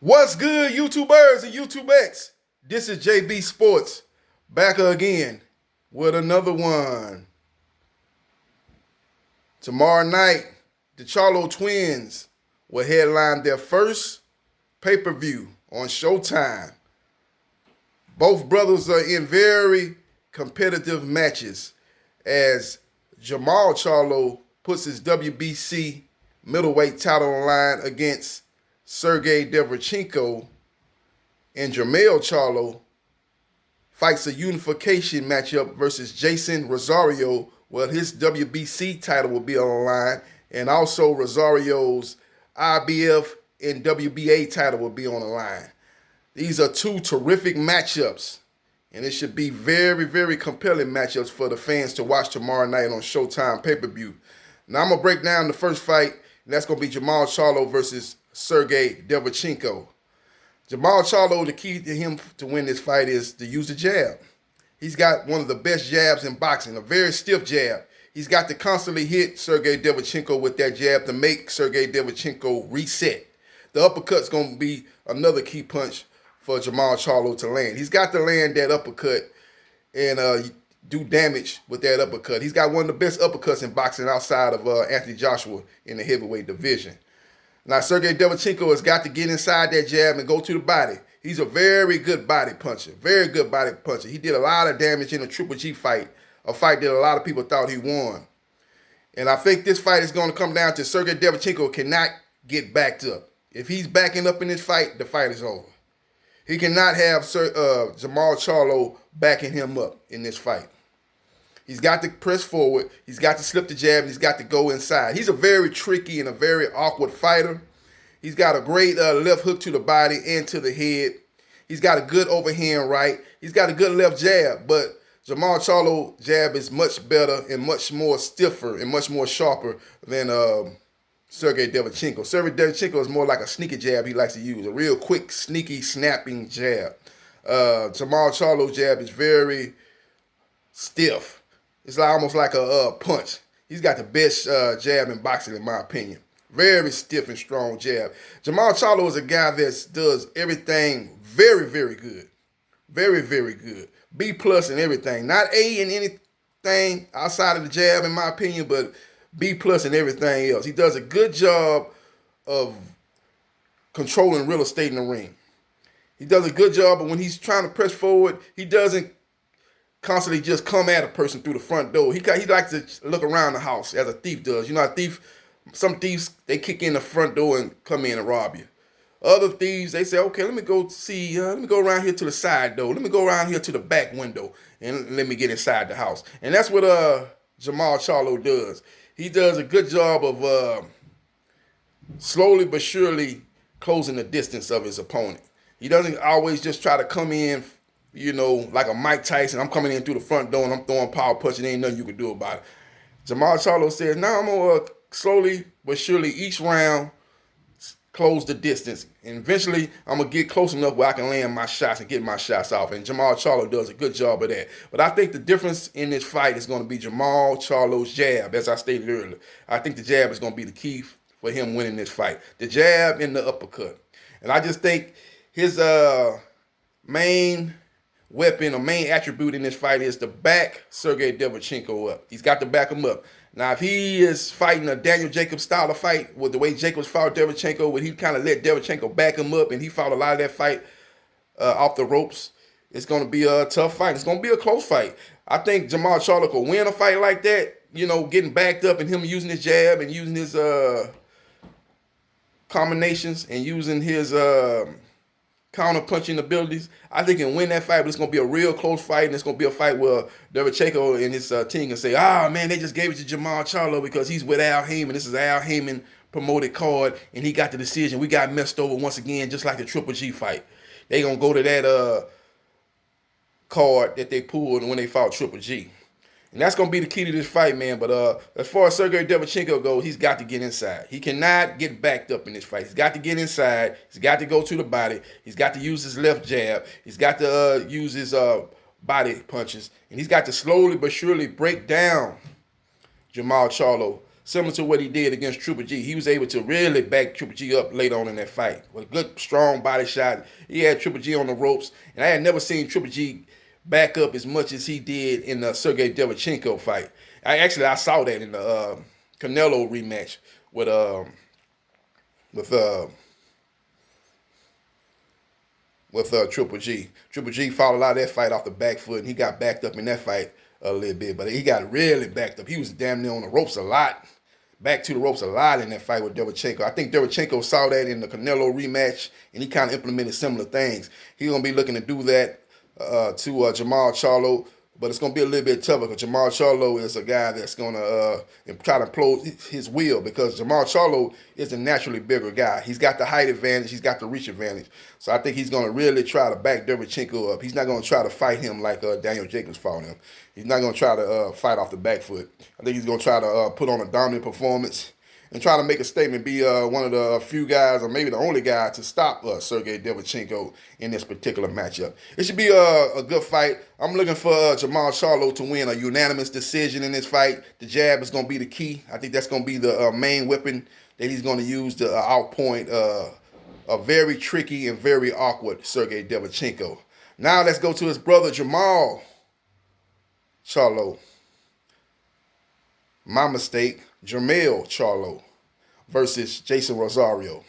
What's good, YouTubers and YouTubex? This is JBsports back again with another one. Tomorrow night, the Charlo twins will headline their first pay-per-view on Showtime. Both brothers are in very competitive matches as Jamal Charlo puts his WBC middleweight title on the line against Sergey Devranchenko, and Jamal Charlo fights a unification matchup versus Jason Rosario, where his WBC title will be on the line, and also Rosario's IBF and WBA title will be on the line. These are two terrific matchups, and it should be very, very compelling matchups for the fans to watch tomorrow night on Showtime pay-per-view. Now I'm going to break down the first fight, and that's going to be Jamal Charlo versus Sergey Delvachenko. Jamal Charlo, the key to him to win this fight is to use the jab. He's got one of the best jabs in boxing, a very stiff jab. He's got to constantly hit Sergey Delvachenko with that jab to make Sergey Delvachenko reset. The uppercut's going to be another key punch for Jamal Charlo to land. He's got to land that uppercut and do damage with that uppercut. He's got one of the best uppercuts in boxing outside of Anthony Joshua in the heavyweight division. Now, Sergey Devranchenko has got to get inside that jab and go to the body. He's a very good body puncher, very good body puncher. He did a lot of damage in the Triple G fight, a fight that a lot of people thought he won. And I think this fight is going to come down to Sergey Devranchenko cannot get backed up. If he's backing up in this fight, the fight is over. He cannot have Jamal Charlo backing him up in this fight. He's got to press forward. He's got to slip the jab. And he's got to go inside. He's a very tricky and a very awkward fighter. He's got a great left hook to the body and to the head. He's got a good overhand right. He's got a good left jab. But Jamal Charlo's jab is much better and much more stiffer and much more sharper than Sergey Devranchenko. Sergey Devranchenko is more like a sneaky jab he likes to use. A real quick, sneaky, snapping jab. Jamal Charlo's jab is very stiff. It's almost like a punch. He's got the best jab in boxing, in my opinion. Very stiff and strong jab. Jamal Charlo is a guy that does everything very, very good. Very, very good. B plus in everything. Not A in anything outside of the jab, in my opinion, but B plus in everything else. He does a good job of controlling real estate in the ring. He does a good job, but when he's trying to press forward, he doesn't constantly just come at a person through the front door. He likes to look around the house as a thief does. You know, some thieves, they kick in the front door and come in and rob you. Other thieves, they say, okay, let me go around here to the side door. Let me go around here to the back window and let me get inside the house. And that's what Jamal Charlo does. He does a good job of slowly but surely closing the distance of his opponent. He doesn't always just try to come in, you know, like a Mike Tyson. I'm coming in through the front door and I'm throwing power punches. There ain't nothing you can do about it. Jamal Charlo says, now I'm going to slowly but surely each round close the distance. And eventually I'm going to get close enough where I can land my shots and get my shots off. And Jamal Charlo does a good job of that. But I think the difference in this fight is going to be Jamal Charlo's jab, as I stated earlier. I think the jab is going to be the key for him winning this fight. The jab and the uppercut. And I just think his main weapon or main attribute in this fight is to back Sergey Devranchenko up. He's got to back him up. Now, if he is fighting a Daniel Jacobs style of fight with the way Jacobs fought Devranchenko, where he kind of let Devranchenko back him up and he fought a lot of that fight off the ropes, it's going to be a tough fight. It's going to be a close fight. I think Jamal Charlo could win a fight like that, you know, getting backed up and him using his jab and using his combinations and using his counter-punching abilities. I think he can win that fight, but it's going to be a real close fight, and it's going to be a fight where Devranchenko and his team can say, man, they just gave it to Jamal Charlo because he's with Al Heyman. This is Al Heyman promoted card, and he got the decision. We got messed over once again, just like the Triple G fight. They going to go to that card that they pulled when they fought Triple G. And that's going to be the key to this fight, man. But as far as Sergey Devranchenko goes, he's got to get inside. He cannot get backed up in this fight. He's got to get inside. He's got to go to the body. He's got to use his left jab. He's got to use his body punches. And he's got to slowly but surely break down Jamal Charlo similar to what he did against Triple G. He was able to really back Triple G up later on in that fight with a good, strong body shot. He had Triple G on the ropes, and I had never seen Triple G back up as much as he did in the Sergey Devranchenko fight. I saw that in the Canelo rematch with Triple G. Triple G fought a lot of that fight off the back foot, and he got backed up in that fight a little bit, but he got really backed up. He was damn near on the ropes a lot, back to the ropes a lot in that fight with Devranchenko. I think Devranchenko saw that in the Canelo rematch, and he kind of implemented similar things. He's going to be looking to do that to Jamal Charlo, but it's going to be a little bit tougher because Jamal Charlo is a guy that's going to try to impose his will, because Jamal Charlo is a naturally bigger guy. He's got the height advantage. He's got the reach advantage. So I think he's going to really try to back Devranchenko up. He's not going to try to fight him like Daniel Jacobs fought him. He's not going to try to fight off the back foot. I think he's going to try to put on a dominant performance and try to make a statement, be one of the few guys, or maybe the only guy, to stop Sergey Devranchenko in this particular matchup. It should be a good fight. I'm looking for Jamal Charlo to win a unanimous decision in this fight. The jab is going to be the key. I think that's going to be the main weapon that he's going to use to outpoint a very tricky and very awkward Sergey Devranchenko. Now let's go to his brother Jamal Charlo. My mistake. Jamal Charlo versus Jason Rosario.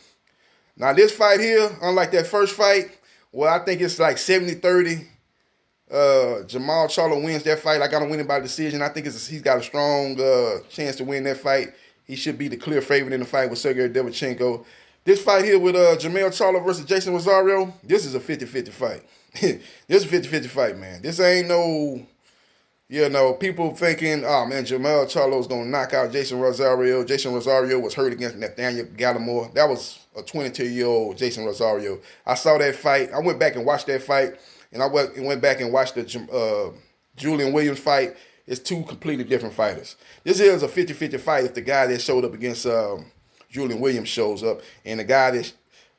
Now this fight here, unlike that first fight, well, I think it's like 70-30. Jamal Charlo wins that fight. I got him winning by decision. I think he's got a strong chance to win that fight. He should be the clear favorite in the fight with Sergey Devranchenko. This fight here with Jamal Charlo versus Jason Rosario, this is a 50-50 fight. This is a 50-50 fight, man. This ain't no... people thinking, oh, man, Jamal Charlo's going to knock out Jason Rosario. Jason Rosario was hurt against Nathaniel Gallimore. That was a 22-year-old Jason Rosario. I saw that fight. I went back and watched that fight, and I went back and watched the Julian Williams fight. It's two completely different fighters. This is a 50-50 fight if the guy that showed up against Julian Williams shows up, and the guy that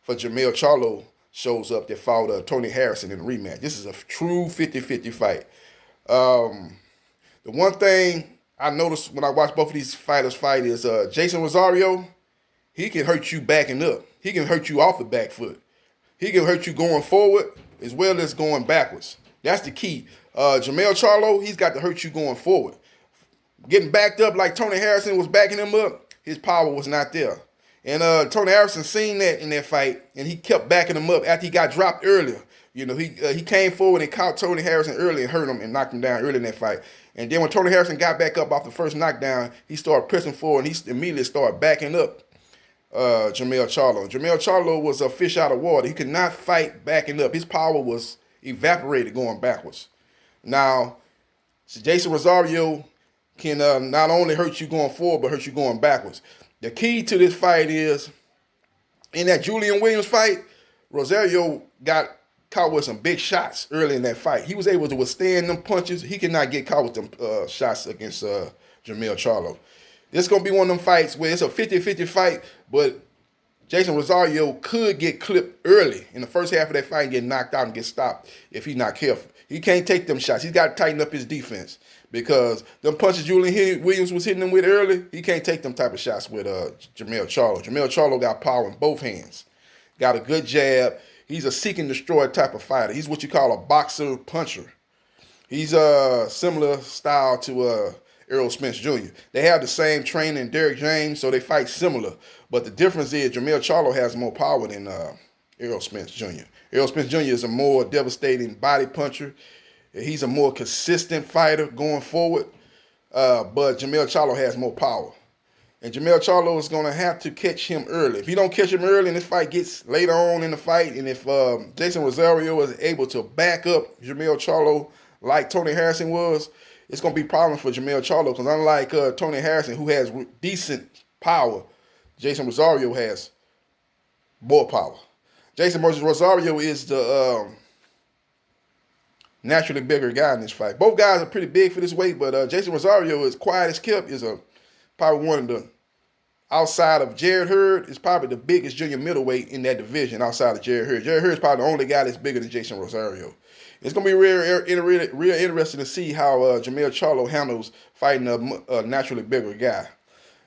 for Jamal Charlo shows up that fought Tony Harrison in the rematch. This is a true 50-50 fight. The one thing I noticed when I watched both of these fighters fight is Jason Rosario, he can hurt you backing up. He can hurt you off the back foot. He can hurt you going forward as well as going backwards. That's the key. Jamal Charlo, he's got to hurt you going forward. Getting backed up like Tony Harrison was backing him up, his power was not there. And Tony Harrison seen that in that fight, and he kept backing him up after he got dropped earlier. He came forward and caught Tony Harrison early and hurt him and knocked him down early in that fight. And then when Tony Harrison got back up off the first knockdown, he started pressing forward, and he immediately started backing up Jamal Charlo. Jamal Charlo was a fish out of water. He could not fight backing up. His power was evaporated going backwards. Now, Jason Rosario can not only hurt you going forward, but hurt you going backwards. The key to this fight is, in that Julian Williams fight, Rosario got caught with some big shots early in that fight. He was able to withstand them punches. He cannot get caught with them shots against Jamal Charlo. This is going to be one of them fights where it's a 50-50 fight, but Jason Rosario could get clipped early in the first half of that fight and get knocked out and get stopped if he's not careful. He can't take them shots. He's got to tighten up his defense, because them punches Julian Williams was hitting him with early, he can't take them type of shots with Jamal Charlo. Jamal Charlo got power in both hands. Got a good jab. He's a seek and destroy type of fighter. He's what you call a boxer puncher. He's a similar style to Errol Spence Jr. They have the same training, Derrick James, so they fight similar. But the difference is Jamal Charlo has more power than Errol Spence Jr. Errol Spence Jr. is a more devastating body puncher. He's a more consistent fighter going forward. But Jamal Charlo has more power. And Jamal Charlo is going to have to catch him early. If he don't catch him early and this fight gets later on in the fight, and if Jason Rosario is able to back up Jamal Charlo like Tony Harrison was, it's going to be problems for Jamal Charlo, because unlike Tony Harrison, who has decent power, Jason Rosario has more power. Jason Rosario is the naturally bigger guy in this fight. Both guys are pretty big for this weight, but Jason Rosario, is quiet as kept, is probably one of the, outside of Jared Hurd, is probably the biggest junior middleweight in that division outside of Jared Hurd. Jared Hurd is probably the only guy that's bigger than Jason Rosario. It's going to be real interesting to see how Jamal Charlo handles fighting a naturally bigger guy.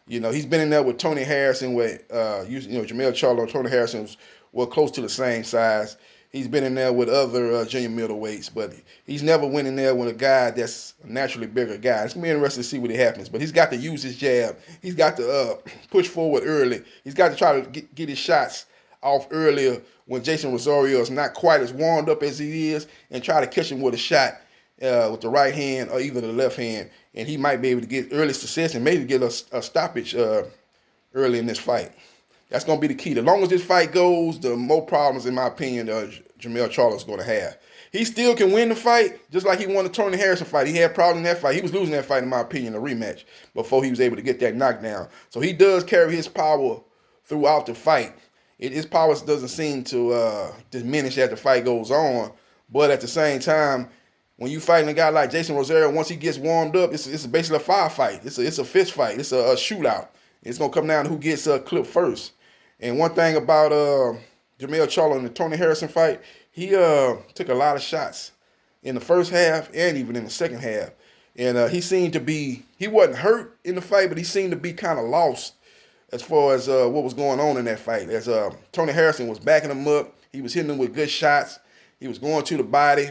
You know, he's been in there with Tony Harrison, with Jamel Charlo and Tony Harrison were close to the same size. He's been in there with other junior middleweights, but he's never went in there with a guy that's a naturally bigger guy. It's going to be interesting to see what happens. But he's got to use his jab. He's got to push forward early. He's got to try to get his shots off earlier when Jason Rosario is not quite as warmed up as he is, and try to catch him with a shot with the right hand or either the left hand. And he might be able to get early success and maybe get a stoppage early in this fight. That's going to be the key. The longer this fight goes, the more problems, in my opinion, Jamel Charlo is going to have. He still can win the fight, just like he won the Tony Harrison fight. He had problems in that fight. He was losing that fight, in my opinion, a rematch, before he was able to get that knockdown. So he does carry his power throughout the fight. His power doesn't seem to diminish as the fight goes on. But at the same time, when you fighting a guy like Jason Rosario, once he gets warmed up, it's basically a firefight. It's a fist fight. It's a shootout. It's going to come down to who gets clipped first. And one thing about Jamel Charlo in the Tony Harrison fight, he took a lot of shots in the first half and even in the second half. And he seemed to be, he wasn't hurt in the fight, but he seemed to be kind of lost as far as what was going on in that fight. As Tony Harrison was backing him up, he was hitting him with good shots. He was going to the body,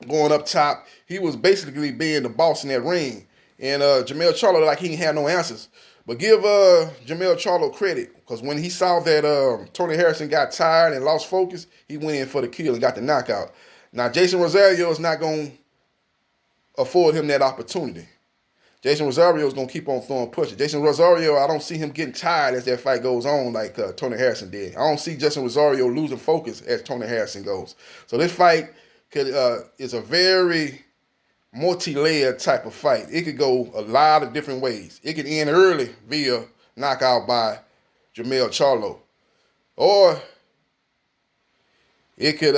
going up top. He was basically being the boss in that ring. And Jamel Charlo, like he didn't have no answers. But give Jamel Charlo credit, because when he saw that Tony Harrison got tired and lost focus, he went in for the kill and got the knockout. Now, Jason Rosario is not going to afford him that opportunity. Jason Rosario is going to keep on throwing punches. Jason Rosario, I don't see him getting tired as that fight goes on like Tony Harrison did. I don't see Jason Rosario losing focus as Tony Harrison goes. So this fight is a very multi-layered type of fight. It could go a lot of different ways. It could end early via knockout by Jamel Charlo, or it could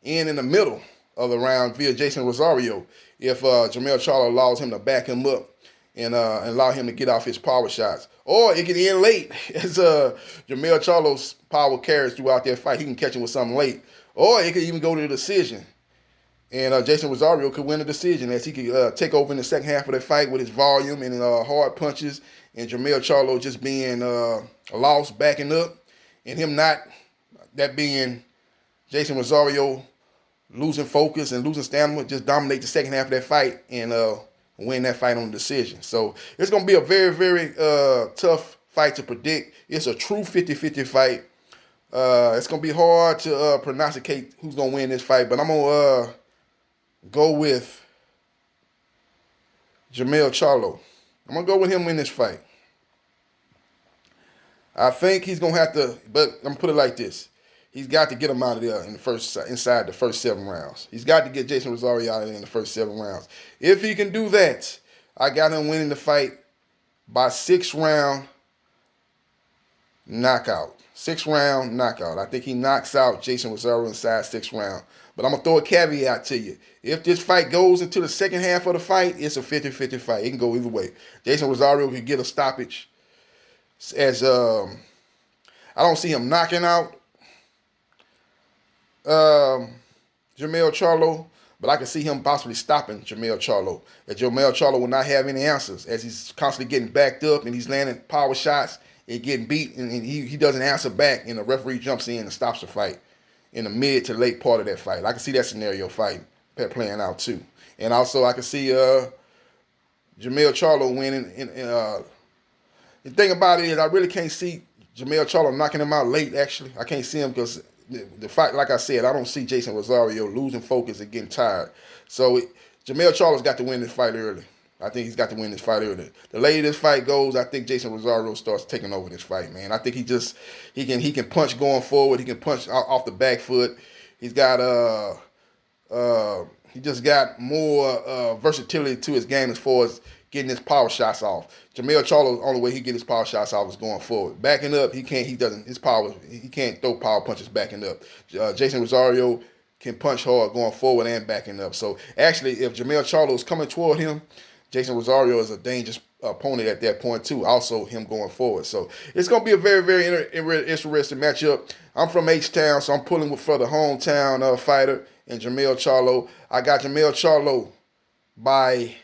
end in the middle of the round via Jason Rosario if Jamel Charlo allows him to back him up and allow him to get off his power shots. Or it could end late as Jamel Charlo's power carries throughout that fight. He can catch him with something late. Or it could even go to the decision. And Jason Rosario could win the decision, as he could take over in the second half of the fight with his volume and hard punches, and Jamel Charlo just being lost, backing up, and him not, that being Jason Rosario losing focus and losing stamina, just dominate the second half of that fight and win that fight on the decision. So it's going to be a very, very tough fight to predict. It's a true 50-50 fight. It's going to be hard to prognosticate who's going to win this fight, but I'm going to go with Jamel Charlo. I'm going to go with him in this fight. I think he's going to have to, but I'm going to put it like this. He's got to get him out of there inside the first 7 rounds. He's got to get Jason Rosario out of there in the first 7 rounds. If he can do that, I got him winning the fight by 6-round knockout. 6-round knockout. I think he knocks out Jason Rosario inside 6 rounds. But I'm going to throw a caveat to you. If this fight goes into the second half of the fight, it's a 50-50 fight. It can go either way. Jason Rosario can get a stoppage. As I don't see him knocking out Jamel Charlo, but I can see him possibly stopping Jamel Charlo. That Jamel Charlo will not have any answers, as he's constantly getting backed up and he's landing power shots and getting beat, and he doesn't answer back, and the referee jumps in and stops the fight in the mid to late part of that fight. I can see that scenario playing out too. And also I can see Jamel Charlo winning. The thing about it is I really can't see Jamel Charlo knocking him out late, actually. I can't see him because the fight, like I said, I don't see Jason Rosario losing focus and getting tired. So Jamel Charlo's got to win this fight early. I think he's got to win this fight early. The later this fight goes, I think Jason Rosario starts taking over this fight, man. I think he can punch going forward. He can punch off the back foot. He's got he just got more versatility to his game as far as getting his power shots off. Jamel Charlo, the only way he get his power shots off is going forward. Backing up, he can't throw power punches backing up. Jason Rosario can punch hard going forward and backing up. So actually, if Jamel Charlo is coming toward him, Jason Rosario is a dangerous opponent at that point too. Also, him going forward. So it's going to be a very, very interesting matchup. I'm from H-Town, so I'm pulling for the hometown fighter and Jamel Charlo. I got Jamel Charlo by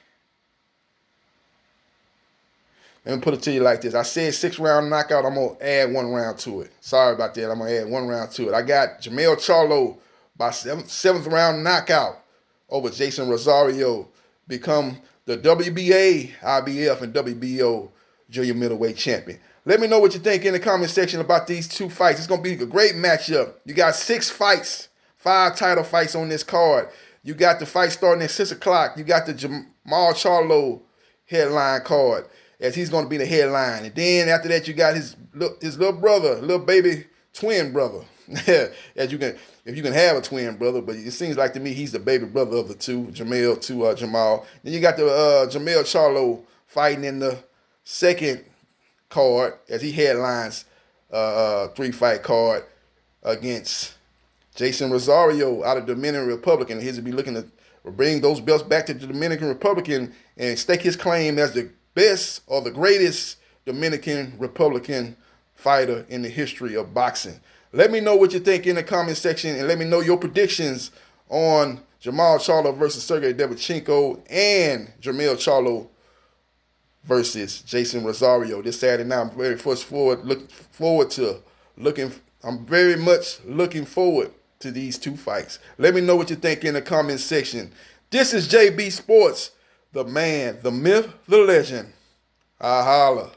Let me put it to you like this. I said 6-round knockout. I'm going to add 1 round to it. Sorry about that. I'm going to add 1 round to it. I got Jamal Charlo by 7th round knockout over Jason Rosario. Become the WBA, IBF, and WBO junior middleweight champion. Let me know what you think in the comment section about these 2 fights. It's going to be a great matchup. You got 6 fights, 5 title fights on this card. You got the fight starting at 6 o'clock. You got the Jamal Charlo headline card, as he's going to be the headline. And then after that, you got his little brother, little baby twin brother. If you can have a twin brother, but it seems like to me he's the baby brother of the two, Jamal. Then you got the Jamal Charlo fighting in the second card as he headlines 3-fight card against Jason Rosario out of Dominican Republic, and he's to be looking to bring those belts back to the Dominican Republic and stake his claim as the best or the greatest Dominican Republican fighter in the history of boxing. Let me know what you think in the comment section, and let me know your predictions on Jamal Charlo versus Sergey Devranchenko and Jamal Charlo versus Jason Rosario this Saturday night. I'm very much looking forward to these 2 fights. Let me know what you think in the comment section. This is JB Sports, the man, the myth, the legend. I holla.